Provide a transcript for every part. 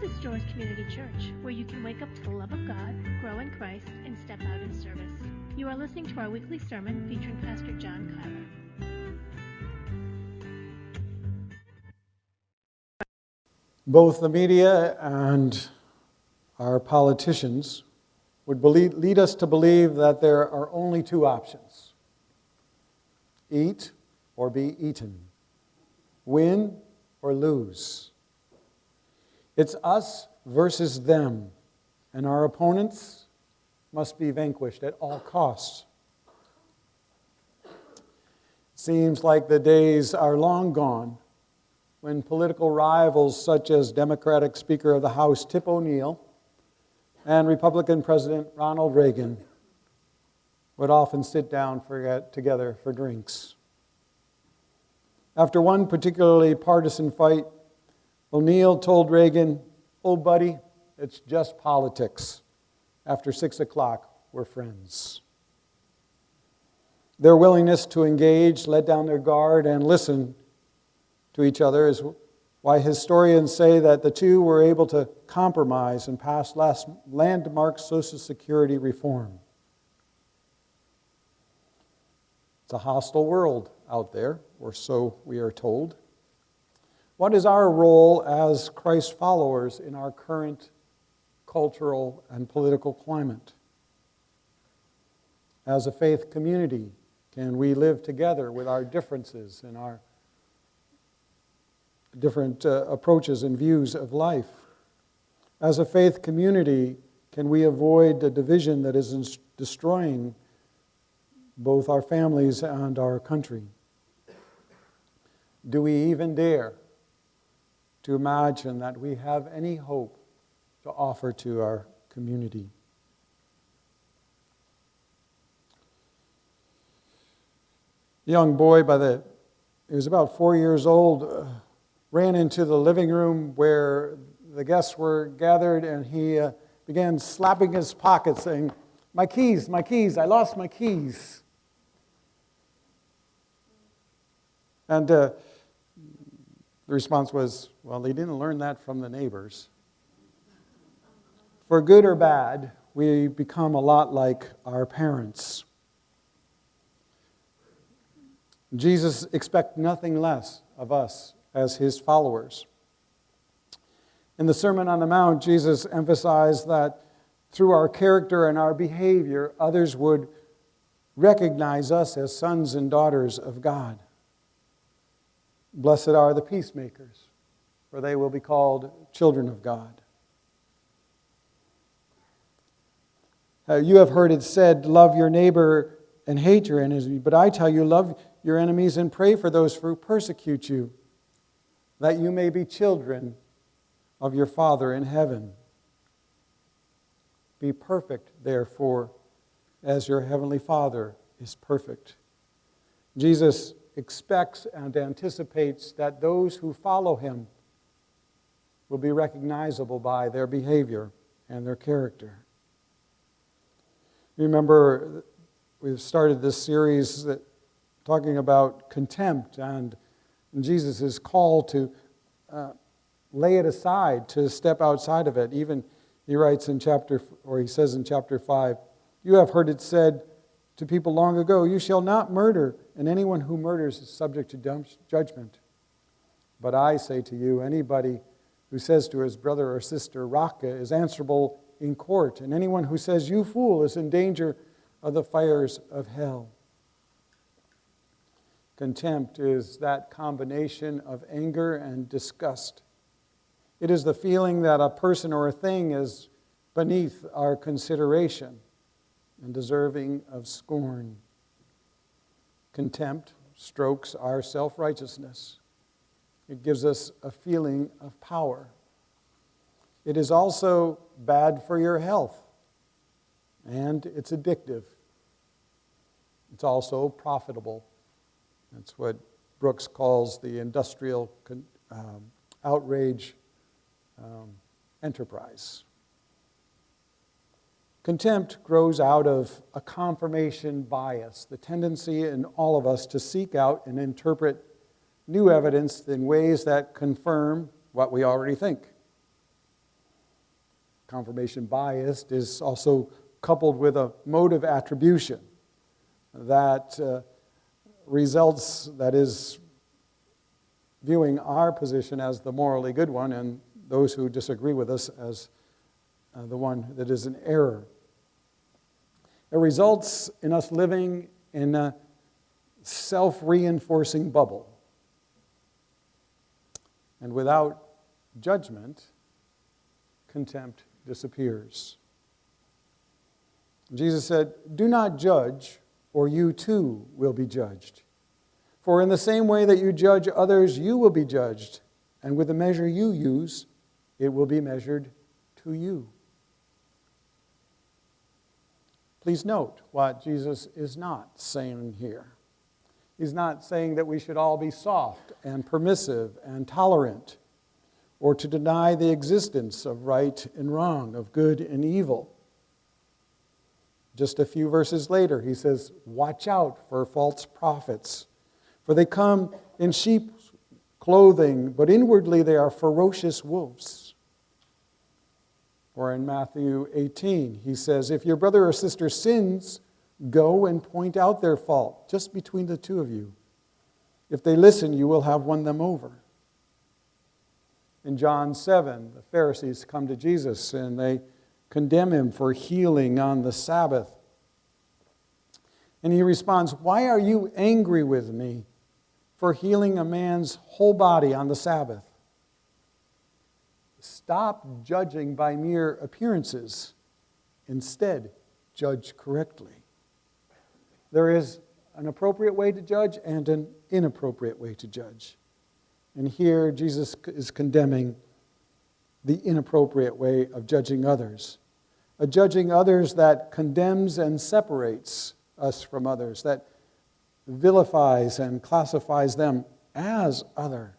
is Joyce Community Church, where you can wake up to the love of God, grow in Christ, and step out in service. You are listening to our weekly sermon featuring Pastor John Kyler. Both the media and our politicians would lead us to believe that there are only two options: eat or be eaten, win or lose. It's us versus them, and our opponents must be vanquished at all costs. It seems like the days are long gone when political rivals such as Democratic Speaker of the House Tip O'Neill and Republican President Ronald Reagan would often sit down together for drinks. After one particularly partisan fight, O'Neill told Reagan, "Old buddy, it's just politics. After 6 o'clock, we're friends." Their willingness to engage, let down their guard, and listen to each other is why historians say that the two were able to compromise and pass landmark Social Security reform. It's a hostile world out there, or so we are told. What is our role as Christ followers in our current cultural and political climate? As a faith community, can we live together with our differences and our different approaches and views of life? As a faith community, can we avoid the division that is destroying both our families and our country? Do we even dare to imagine that we have any hope to offer to our community? A young boy, he was about 4 years old, ran into the living room where the guests were gathered, and he began slapping his pocket, saying, my keys, I lost my keys." And the response was, well, he didn't learn that from the neighbors. For good or bad, we become a lot like our parents. Jesus expects nothing less of us as his followers. In the Sermon on the Mount, Jesus emphasized that through our character and our behavior, others would recognize us as sons and daughters of God. Blessed are the peacemakers, for they will be called children of God. You have heard it said, love your neighbor and hate your enemy. But I tell you, love your enemies and pray for those who persecute you, that you may be children of your Father in heaven. Be perfect, therefore, as your heavenly Father is perfect. Jesus expects and anticipates that those who follow him will be recognizable by their behavior and their character. Remember, we've started this series talking about contempt and Jesus' call to lay it aside, to step outside of it. Even he writes he says in chapter 5, "You have heard it said to people long ago, you shall not murder, and anyone who murders is subject to judgment. But I say to you, anybody who says to his brother or sister, Raka, is answerable in court, and anyone who says, you fool, is in danger of the fires of hell." Contempt is that combination of anger and disgust. It is the feeling that a person or a thing is beneath our consideration and deserving of scorn. Contempt strokes our self-righteousness. It gives us a feeling of power. It is also bad for your health, and it's addictive. It's also profitable. That's what Brooks calls the industrial outrage enterprise. Contempt grows out of a confirmation bias, the tendency in all of us to seek out and interpret new evidence in ways that confirm what we already think. confirmation biased is also coupled with a motive attribution that results, that is, viewing our position as the morally good one and those who disagree with us as the one that is in error. It results in us living in a self-reinforcing bubble. And without judgment, contempt disappears. Jesus said, "Do not judge, or you too will be judged. For in the same way that you judge others, you will be judged. And with the measure you use, it will be measured to you." Please note what Jesus is not saying here. He's not saying that we should all be soft and permissive and tolerant, or to deny the existence of right and wrong, of good and evil. Just a few verses later, he says, "Watch out for false prophets, for they come in sheep's clothing, but inwardly they are ferocious wolves." Or in Matthew 18, he says, "If your brother or sister sins, go and point out their fault, just between the two of you. If they listen, you will have won them over." In John 7, the Pharisees come to Jesus and they condemn him for healing on the Sabbath. And he responds, "Why are you angry with me for healing a man's whole body on the Sabbath? Stop judging by mere appearances. Instead, judge correctly." There is an appropriate way to judge and an inappropriate way to judge. And here Jesus is condemning the inappropriate way of judging others. A judging others that condemns and separates us from others, that vilifies and classifies them as other.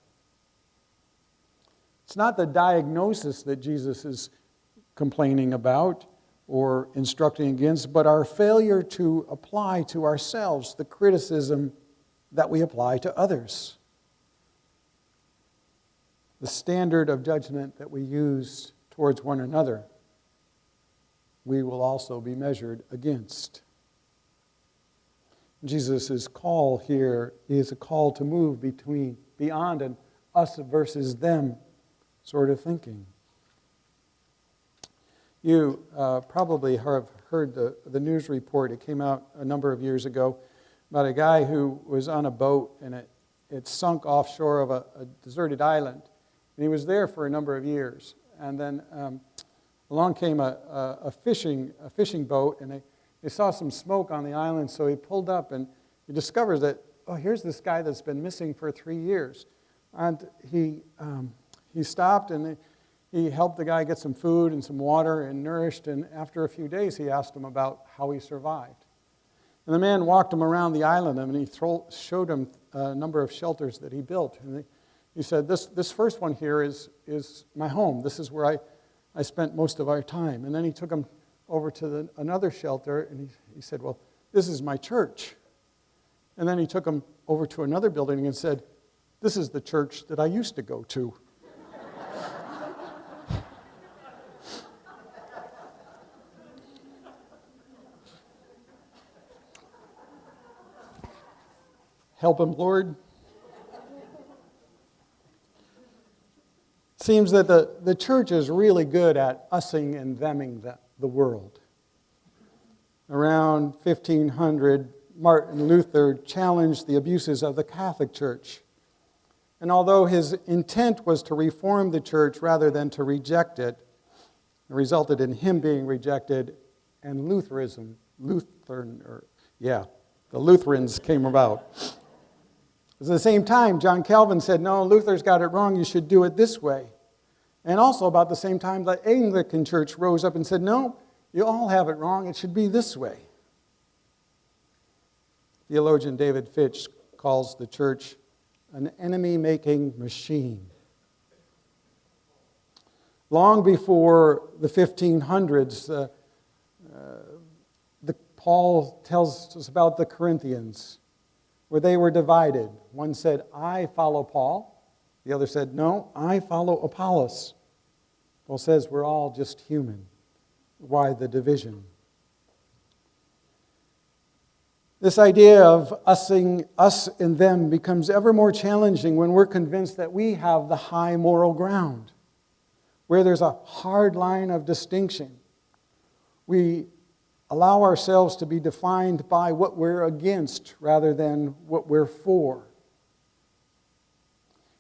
It's not the diagnosis that Jesus is complaining about or instructing against, but our failure to apply to ourselves the criticism that we apply to others. The standard of judgment that we use towards one another, we will also be measured against. Jesus' call here is a call to move beyond an us versus them sort of thinking. You probably have heard the news report. It came out a number of years ago about a guy who was on a boat and it sunk offshore of a deserted island. And he was there for a number of years. And then along came a fishing boat, and they saw some smoke on the island, so he pulled up and he discovers that, oh, here's this guy that's been missing for 3 years. And he stopped and he helped the guy get some food and some water and nourished, and after a few days he asked him about how he survived. And the man walked him around the island and he showed him a number of shelters that he built. And he said, this first one here is my home. This is where I spent most of our time. And then he took him over to another shelter and he said, well, this is my church. And then he took him over to another building and said, this is the church that I used to go to. Help him, Lord. Seems that the church is really good at ussing and themming the world. Around 1500, Martin Luther challenged the abuses of the Catholic Church. And although his intent was to reform the church rather than to reject it, it resulted in him being rejected, and the Lutherans came about. At the same time, John Calvin said, no, Luther's got it wrong, you should do it this way. And also about the same time, the Anglican Church rose up and said, no, you all have it wrong, it should be this way. Theologian David Fitch calls the church an enemy-making machine. Long before the 1500s, Paul tells us about the Corinthians, where they were divided. One said, I follow Paul. The other said, no, I follow Apollos. Paul says we're all just human. Why the division? This idea of us and them becomes ever more challenging when we're convinced that we have the high moral ground, where there's a hard line of distinction. We allow ourselves to be defined by what we're against rather than what we're for.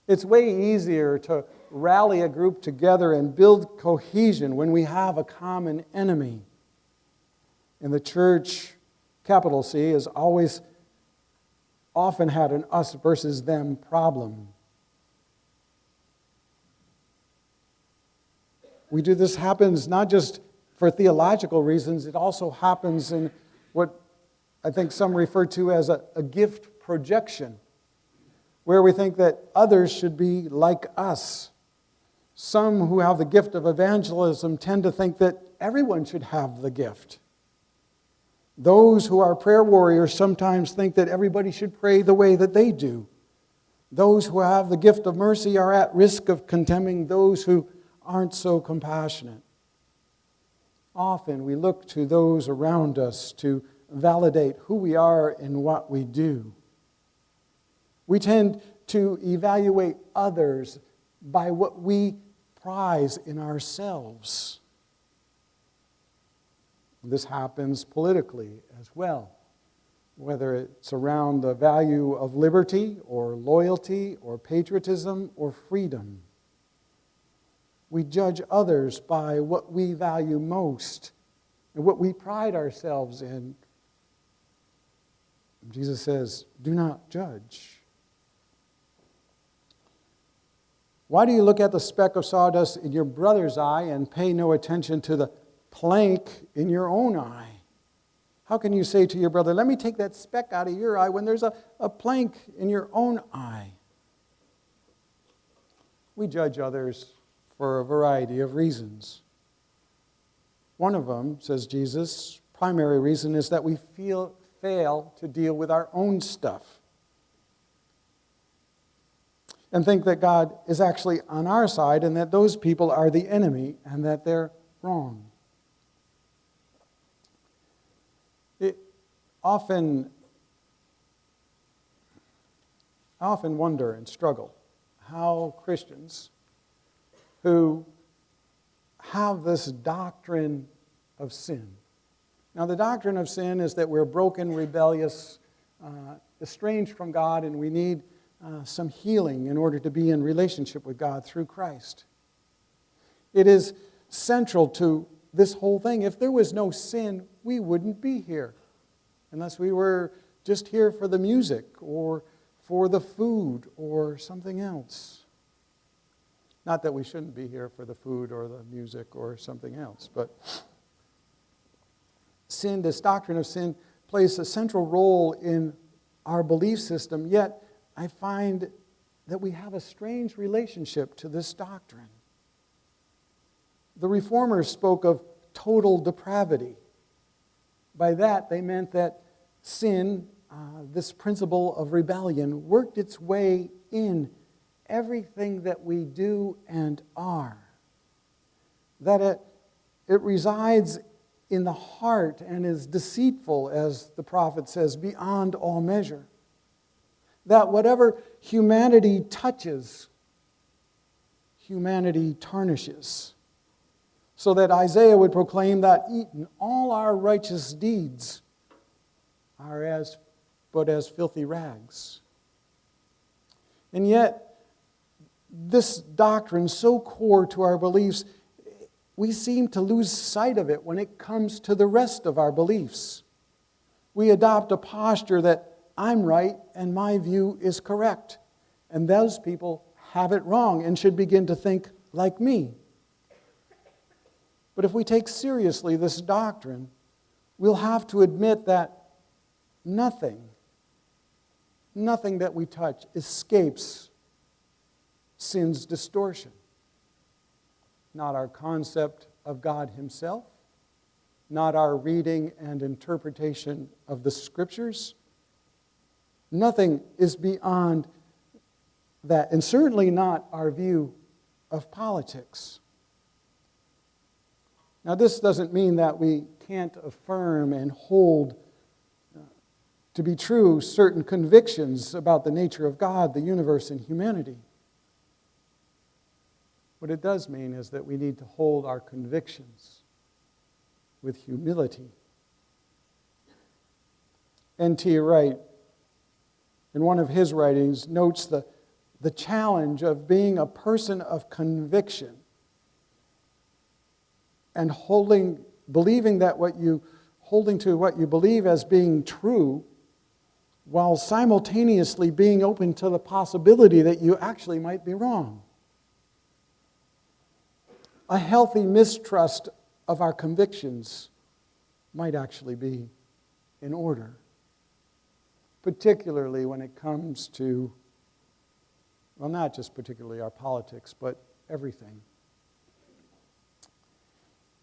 It's way easier to rally a group together and build cohesion when we have a common enemy. And the church, capital C, has often had an us versus them problem. This happens not just for theological reasons, it also happens in what I think some refer to as a gift projection, where we think that others should be like us. Some who have the gift of evangelism tend to think that everyone should have the gift. Those who are prayer warriors sometimes think that everybody should pray the way that they do. Those who have the gift of mercy are at risk of condemning those who aren't so compassionate. Often we look to those around us to validate who we are and what we do. We tend to evaluate others by what we prize in ourselves. This happens politically as well, whether it's around the value of liberty or loyalty or patriotism or freedom. We judge others by what we value most and what we pride ourselves in. Jesus says, do not judge. Why do you look at the speck of sawdust in your brother's eye and pay no attention to the plank in your own eye? How can you say to your brother, let me take that speck out of your eye when there's a plank in your own eye? We judge others for a variety of reasons. One of them, says Jesus, primary reason is that we fail to deal with our own stuff and think that God is actually on our side and that those people are the enemy and that they're wrong. I often wonder and struggle how Christians who have this doctrine of sin. Now, the doctrine of sin is that we're broken, rebellious, estranged from God, and we need some healing in order to be in relationship with God through Christ. It is central to this whole thing. If there was no sin, we wouldn't be here, unless we were just here for the music or for the food or something else. Not that we shouldn't be here for the food or the music or something else, but sin, this doctrine of sin, plays a central role in our belief system, yet I find that we have a strange relationship to this doctrine. The Reformers spoke of total depravity. By that, they meant that sin, this principle of rebellion, worked its way in everything that we do and are. That it resides in the heart and is deceitful, as the prophet says, beyond all measure. That whatever humanity touches, humanity tarnishes. So that Isaiah would proclaim that even all our righteous deeds are but as filthy rags. And yet, this doctrine, so core to our beliefs, we seem to lose sight of it when it comes to the rest of our beliefs. We adopt a posture that I'm right and my view is correct, and those people have it wrong and should begin to think like me. But if we take seriously this doctrine, we'll have to admit that nothing that we touch escapes sin's distortion. Not our concept of God Himself, not our reading and interpretation of the Scriptures. Nothing is beyond that, and certainly not our view of politics. Now, this doesn't mean that we can't affirm and hold to be true certain convictions about the nature of God, the universe, and humanity. What it does mean is that we need to hold our convictions with humility. N.T. Wright, in one of his writings, notes the challenge of being a person of conviction and believing that holding to what you believe as being true, while simultaneously being open to the possibility that you actually might be wrong. A healthy mistrust of our convictions might actually be in order, particularly when it comes to, well, not just particularly our politics, but everything.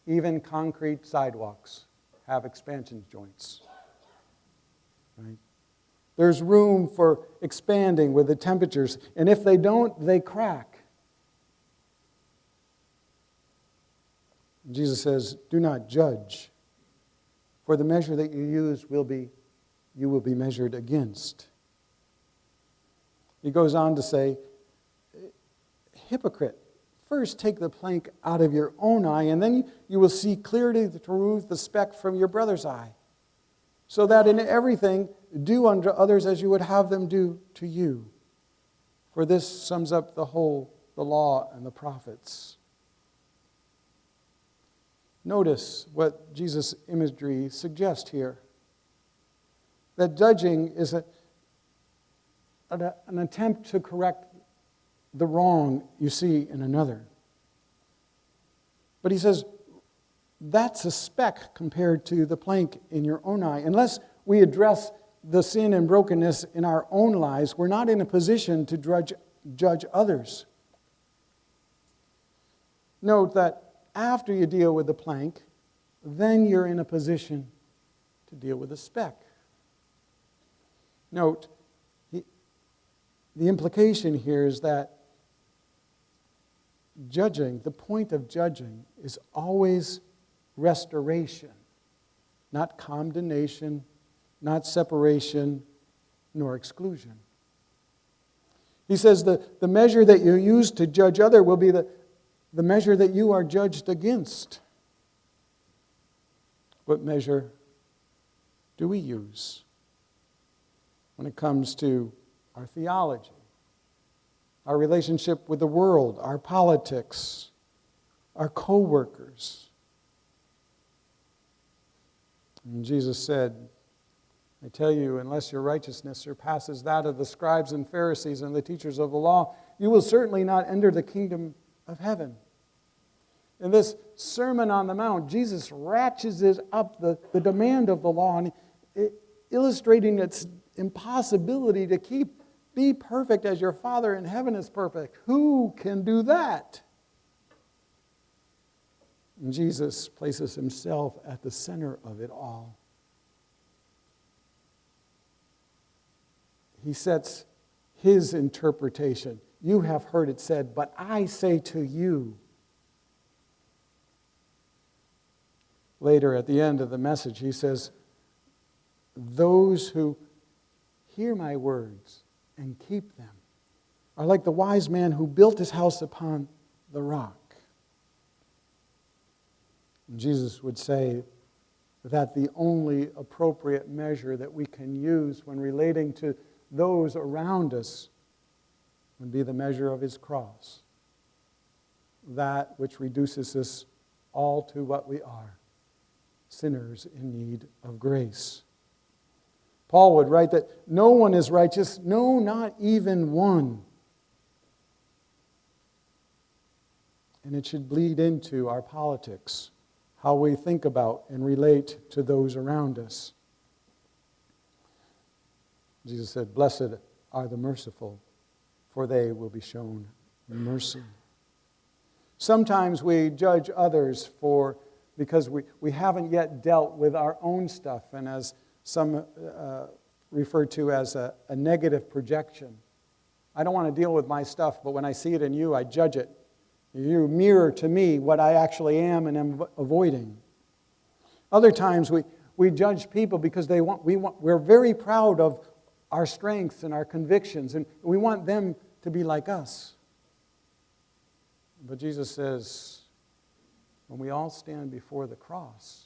Even concrete sidewalks have expansion joints, right? There's room for expanding with the temperatures, and if they don't, they crack. Jesus says, do not judge, for the measure that you use you will be measured against. He goes on to say, hypocrite, first take the plank out of your own eye, and then you will see clearly to remove the speck from your brother's eye, so that in everything do unto others as you would have them do to you. For this sums up the law and the prophets. Notice what Jesus' imagery suggests here. That judging is an attempt to correct the wrong you see in another. But he says, that's a speck compared to the plank in your own eye. Unless we address the sin and brokenness in our own lives, we're not in a position to judge others. Note that after you deal with the plank, then you're in a position to deal with the speck. Note, the implication here is that the point of judging is always restoration, not condemnation, not separation, nor exclusion. He says the measure that you use to judge other will be the measure that you are judged against. What measure do we use when it comes to our theology, our relationship with the world, our politics, our co-workers? And Jesus said, I tell you, unless your righteousness surpasses that of the scribes and Pharisees and the teachers of the law, you will certainly not enter the kingdom of heaven. In this Sermon on the Mount, Jesus ratchets up the demand of the law, and illustrating its impossibility to be perfect as your Father in heaven is perfect. Who can do that? And Jesus places himself at the center of it all. He sets his interpretation. You have heard it said, but I say to you. Later at the end of the message, he says, those who hear my words and keep them are like the wise man who built his house upon the rock. And Jesus would say that the only appropriate measure that we can use when relating to those around us would be the measure of his cross, that which reduces us all to what we are, sinners in need of grace. Paul would write that no one is righteous, no, not even one. And it should bleed into our politics, how we think about and relate to those around us. Jesus said, blessed are the merciful, for they will be shown mercy. Sometimes we judge others because we haven't yet dealt with our own stuff, and as some refer to as a negative projection. I don't want to deal with my stuff, but when I see it in you, I judge it. You mirror to me what I actually am and am avoiding. Other times we judge people because we're very proud of our strengths and our convictions, and we want them to be like us. But Jesus says, when we all stand before the cross,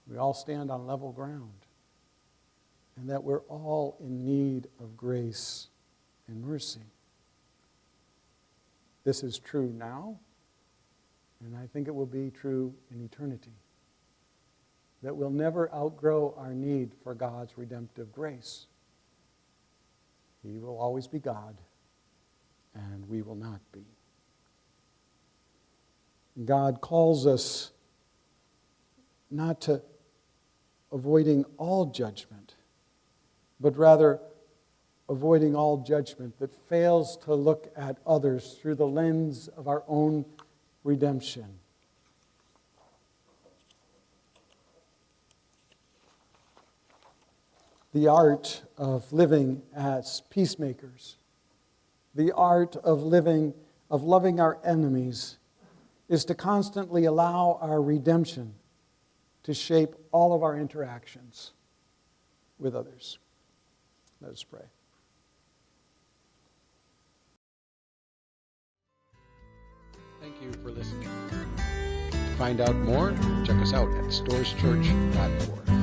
we all stand on level ground, and that we're all in need of grace and mercy. This is true now, and I think it will be true in eternity. That we'll never outgrow our need for God's redemptive grace. He will always be God, and we will not be. God calls us not to avoiding all judgment, but rather avoiding all judgment that fails to look at others through the lens of our own redemption. The art of living as peacemakers, the art of loving our enemies, is to constantly allow our redemption to shape all of our interactions with others. Let us pray. Thank you for listening. To find out more, check us out at storeschurch.org.